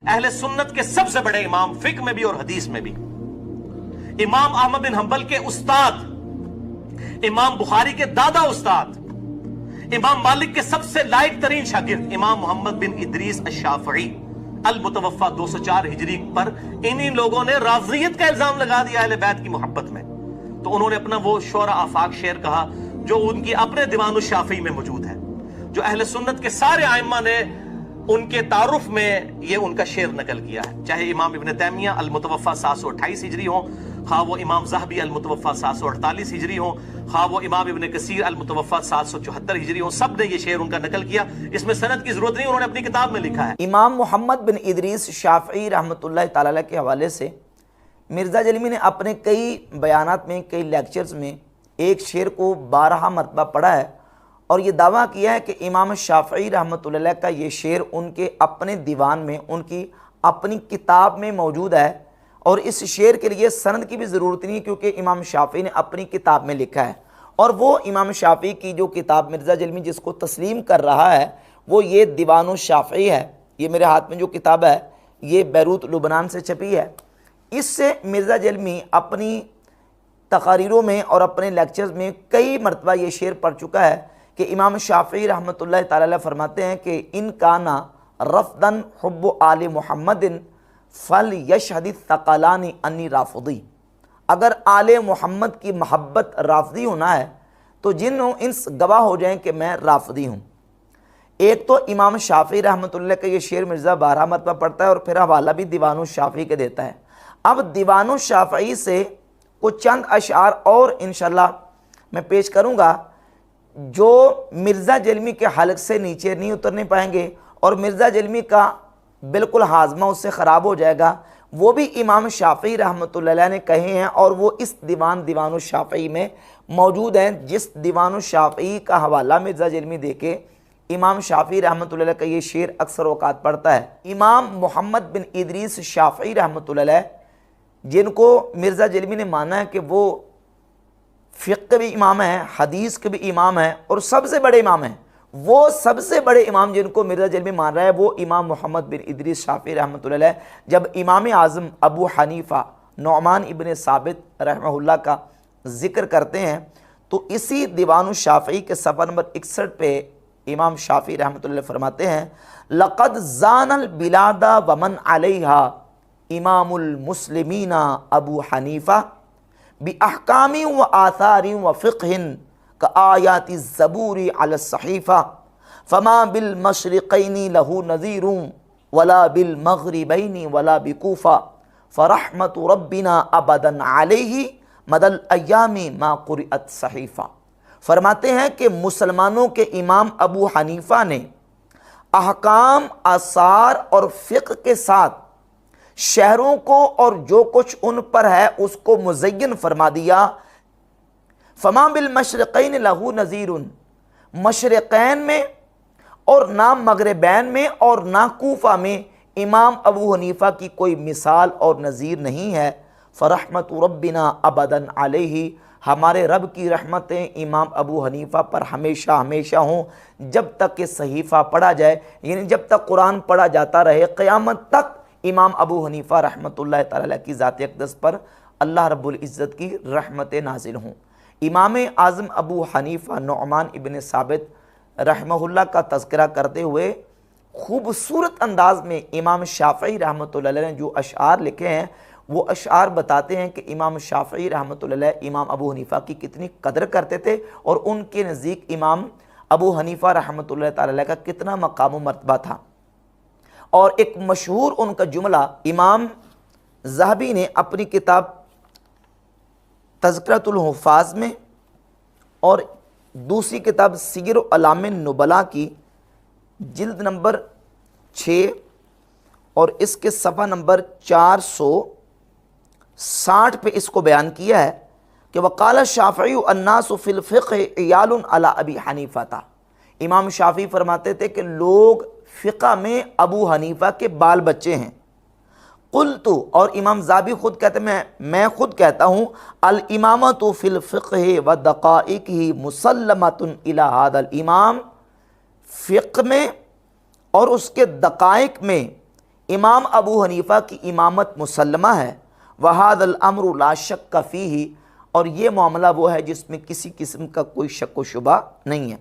اہل سنت کے سب سے بڑے امام فقہ میں بھی اور حدیث میں بھی، امام احمد بن حنبل کے استاد، امام بخاری کے دادا استاد، امام مالک کے سب سے لائق ترین شاگرد امام محمد بن ادریس الشافعی المتوفى 204 ہجری پر انہی لوگوں نے رافضیت کا الزام لگا دیا اہل بیت کی محبت میں۔ تو انہوں نے اپنا وہ شعراء آفاق شعر کہا جو ان کی اپنے دیوان الشافعی میں موجود ہے، جو اہل سنت کے سارے ائمہ نے ان کے تعارف میں یہ ان کا شعر نقل کیا ہے، چاہے امام ابن تیمیہ المتوفى 728 ہجری ہوں، خواہ وہ امام ذہبی المتوفى 748 ہجری ہوں، خواہ وہ امام ابن کثیر المتوفى 774 ہجری ہوں، سب نے یہ شعر ان کا نقل کیا۔ اس میں سند کی ضرورت نہیں، انہوں نے اپنی کتاب میں لکھا ہے۔ امام محمد بن ادریس شافعی رحمۃ اللہ تعالی علیہ کے حوالے سے مرزا جلمی نے اپنے کئی بیانات میں، کئی لیکچرز میں ایک شعر کو 12 مرتبہ پڑھا ہے اور یہ دعویٰ کیا ہے کہ امام شافعی رحمۃ اللہ علیہ کا یہ شعر ان کے اپنے دیوان میں، ان کی اپنی کتاب میں موجود ہے، اور اس شعر کے لیے سند کی بھی ضرورت نہیں کیونکہ امام شافعی نے اپنی کتاب میں لکھا ہے۔ اور وہ امام شافعی کی جو کتاب مرزا جلمی جس کو تسلیم کر رہا ہے وہ یہ دیوان الشافعی ہے۔ یہ میرے ہاتھ میں جو کتاب ہے یہ بیروت لبنان سے چھپی ہے۔ اس سے مرزا جلمی اپنی تقاریروں میں اور اپنے لیکچرز میں کئی مرتبہ یہ شعر پڑھ چکا ہے کہ امام شافعی رحمۃ اللہ تعالی علیہ فرماتے ہیں کہ ان کانا رفدن حب آل محمد فلیشہد الثقلان انی رافضی، اگر آل محمد کی محبت رافضی ہونا ہے تو جنوں انس گواہ ہو جائیں کہ میں رافضی ہوں۔ ایک تو امام شافعی رحمۃ اللہ کا یہ شعر مرزا 12 مرتبہ پڑھتا ہے اور پھر حوالہ بھی دیوان الشافعی کے دیتا ہے۔ اب دیوان الشافعی سے کچھ چند اشعار اور انشاءاللہ میں پیش کروں گا جو مرزا جلمی کے حلق سے نیچے نہیں اترنے پائیں گے اور مرزا جلمی کا بالکل ہاضمہ اس سے خراب ہو جائے گا، وہ بھی امام شافعی رحمۃ اللہ علیہ نے کہے ہیں اور وہ اس دیوان الشافعی میں موجود ہیں، جس دیوان الشافعی کا حوالہ مرزا جلمی دے کے امام شافعی رحمۃ اللہ علیہ کا یہ شعر اکثر اوقات پڑھتا ہے۔ امام محمد بن ادریس شافعی رحمۃ اللہ علیہ جن کو مرزا جلمی نے مانا ہے کہ وہ فقہ کے بھی امام ہیں، حدیث کے بھی امام ہیں اور سب سے بڑے امام ہیں، وہ سب سے بڑے امام جن کو مرزا جلمی مان رہا ہے وہ امام محمد بن ادریس شافعی رحمۃ اللہ علیہ جب امام اعظم ابو حنیفہ نعمان ابن ثابت رحمہ اللہ کا ذکر کرتے ہیں تو اسی دیوان الشافعی کے صفحہ نمبر 61 پہ امام شافعی رحمۃ اللہ علیہ فرماتے ہیں لقد زان البلاد ومن علیہا امام المسلمین ابو حنیفہ باحکام و آثار و فقہ کآیات الزبور علی الصحیفہ فما بالمشرقین لہ نظیر ولا بالمغربین ولا بکوفہ فرحمت ربنا ابدا علیہ مدى الایام ما قرئت صحیفہ۔ فرماتے ہیں کہ مسلمانوں کے امام ابو حنیفہ نے احکام، آثار اور فقہ کے ساتھ شہروں کو اور جو کچھ ان پر ہے اس کو مزین فرما دیا۔ فما بالمشرقین لہ نظیر، مشرقین میں اور نہ مغربین میں اور نہ کوفہ میں امام ابو حنیفہ کی کوئی مثال اور نظیر نہیں ہے۔ فرحمت ربنا ابدا علیہ، ہمارے رب کی رحمتیں امام ابو حنیفہ پر ہمیشہ ہمیشہ ہوں، جب تک کہ صحیفہ پڑھا جائے، یعنی جب تک قرآن پڑھا جاتا رہے قیامت تک امام ابو حنیفہ رحمۃ اللہ تعالی کی ذات اقدس پر اللہ رب العزت کی رحمتیں نازل ہوں۔ امام اعظم ابو حنیفہ نعمان ابن ثابت رحمہ اللہ کا تذکرہ کرتے ہوئے خوبصورت انداز میں امام شافعی رحمۃ اللہ علیہ نے جو اشعار لکھے ہیں وہ اشعار بتاتے ہیں کہ امام شافعی رحمۃ اللہ علیہ امام ابو حنیفہ کی کتنی قدر کرتے تھے اور ان کے نزدیک امام ابو حنیفہ رحمۃ اللہ تعالی علیہ کا کتنا مقام و مرتبہ تھا۔ اور ایک مشہور ان کا جملہ امام ذہبی نے اپنی کتاب تذکرۃ الحفاظ میں اور دوسری کتاب سیر اعلام النبلاء کی جلد نمبر 6 اور اس کے صفحہ نمبر 460 پہ اس کو بیان کیا ہے کہ وقال الشافعی الناس فی الفقہ عیال علی ابی حنیفہ تھا۔ امام شافعی فرماتے تھے کہ لوگ فقہ میں ابو حنیفہ کے بال بچے ہیں۔ قلت، اور امام ذہبی خود کہتے ہیں میں خود کہتا ہوں الامامۃ فی الفقہ ودقائقہ مسلمۃ الی ھذا الامام، فقہ میں اور اس کے دقائق میں امام ابو حنیفہ کی امامت مسلمہ ہے، وہذا الامر لا شک فیہ، اور یہ معاملہ وہ ہے جس میں کسی قسم کا کوئی شک و شبہ نہیں ہے۔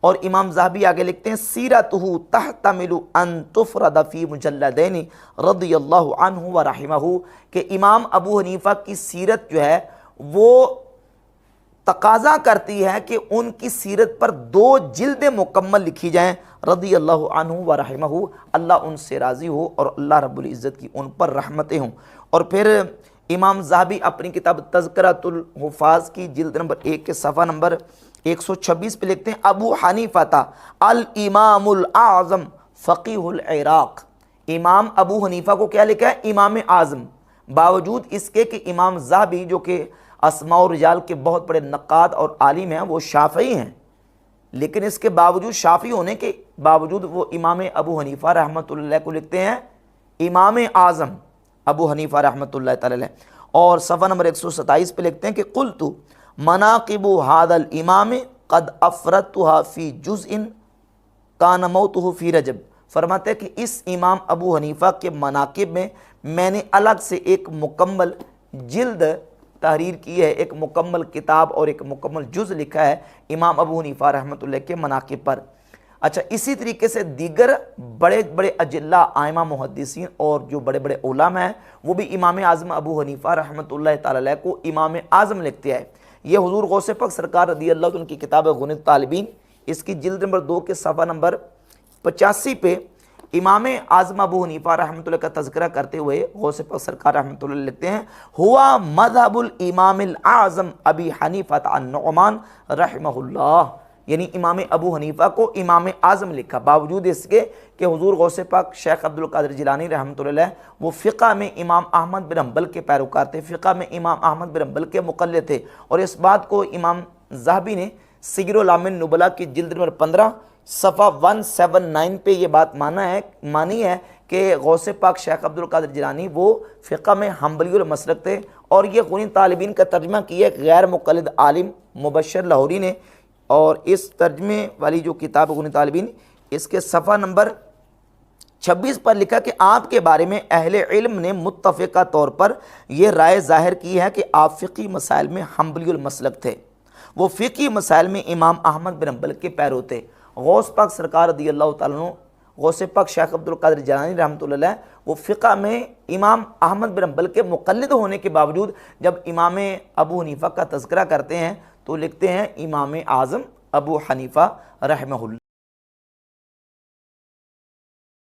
اور امام ذہبی آگے لکھتے ہیں سیرتہ تحتمل ان تفرد فی مجلدین رضی اللہ عنہ ورحمہ، کہ امام ابو حنیفہ کی سیرت جو ہے وہ تقاضا کرتی ہے کہ ان کی سیرت پر 2 جلدیں مکمل لکھی جائیں، رضی اللہ عنہ ورحمہ، اللہ ان سے راضی ہو اور اللہ رب العزت کی ان پر رحمتیں ہوں۔ اور پھر امام ذہبی اپنی کتاب تذکرۃ الحفاظ کی جلد نمبر 1 کے صفحہ نمبر 126 پہ لکھتے ہیں ابو حنیفہ الامام الاعظم فقیہ العراق، امام ابو حنیفہ کو کیا لکھا ہے؟ امام اعظم، باوجود اس کے کہ امام ذہبی جو کہ اسماء و رجال کے بہت بڑے نقاد اور عالم ہیں، وہ شافعی ہیں، لیکن اس کے باوجود شافعی ہونے کے باوجود وہ امام ابو حنیفہ رحمۃ اللہ علیہ کو لکھتے ہیں امام اعظم ابو حنیفہ رحمۃ اللہ تعالی علیہ۔ اور صفحہ نمبر 127 پہ لکھتے ہیں کہ قلت مناقب هذا الامام قد افردتها فی جزء کان موتہ فی رجب، فرماتے ہیں کہ اس امام ابو حنیفہ کے مناقب میں نے الگ سے ایک مکمل جلد تحریر کی ہے، ایک مکمل کتاب اور ایک مکمل جز لکھا ہے امام ابو حنیفہ رحمۃ اللہ کے مناقب پر۔ اچھا، اسی طریقے سے دیگر بڑے بڑے اجلاء ائمہ محدثین اور جو بڑے بڑے علماء ہیں وہ بھی امام اعظم ابو حنیفہ رحمۃ اللہ تعالی علیہ کو امام اعظم لکھتے ہیں۔ یہ حضور غوث پاک سرکار رضی اللہ عنہ کی کتاب غنی الطالبین، اس کی جلد نمبر 2 کے صفحہ نمبر 85 پہ امام اعظم ابو حنیفہ رحمۃ اللہ کا تذکرہ کرتے ہوئے غوث پاک سرکار رحمۃ اللہ لکھتے ہیں ہوا مذہب الامام الاعظم ابی حنیفہ النعمان رحمہ اللہ، یعنی امام ابو حنیفہ کو امام اعظم لکھا، باوجود اس کے کہ حضور غوث پاک شیخ عبد القادر جیلانی رحمۃ اللہ علیہ وہ فقہ میں امام احمد بن حنبل کے پیروکار تھے، فقہ میں امام احمد بن حنبل کے مقلد تھے۔ اور اس بات کو امام ذہبی نے سیر اعلام النبلاء کی جلد نمبر 15 صفحہ 179 پہ یہ بات مانی ہے کہ غوث پاک شیخ عبد القادر جیلانی وہ فقہ میں حنبلی المسلک تھے۔ اور یہ غنی طالبین کا ترجمہ کیا غیر مقلد عالم مبشر لاہوری نے، اور اس ترجمے والی جو کتاب غنی طالبین، اس کے صفحہ نمبر 26 پر لکھا کہ آپ کے بارے میں اہل علم نے متفقہ طور پر یہ رائے ظاہر کی ہے کہ آپ فقی مسائل میں حنبلی المسلک تھے، وہ فقی مسائل میں امام احمد بن حنبل کے پیرو تھے۔ غوث پاک سرکار رضی اللہ تعالیٰ عنہ، غوث پاک شیخ عبد القادر جیلانی رحمۃ اللہ علیہ وہ فقہ میں امام احمد بن حنبل کے مقلد ہونے کے باوجود جب امام ابو حنیفہ کا تذکرہ کرتے ہیں تو لکھتے ہیں امام اعظم ابو حنیفہ رحمہ اللہ۔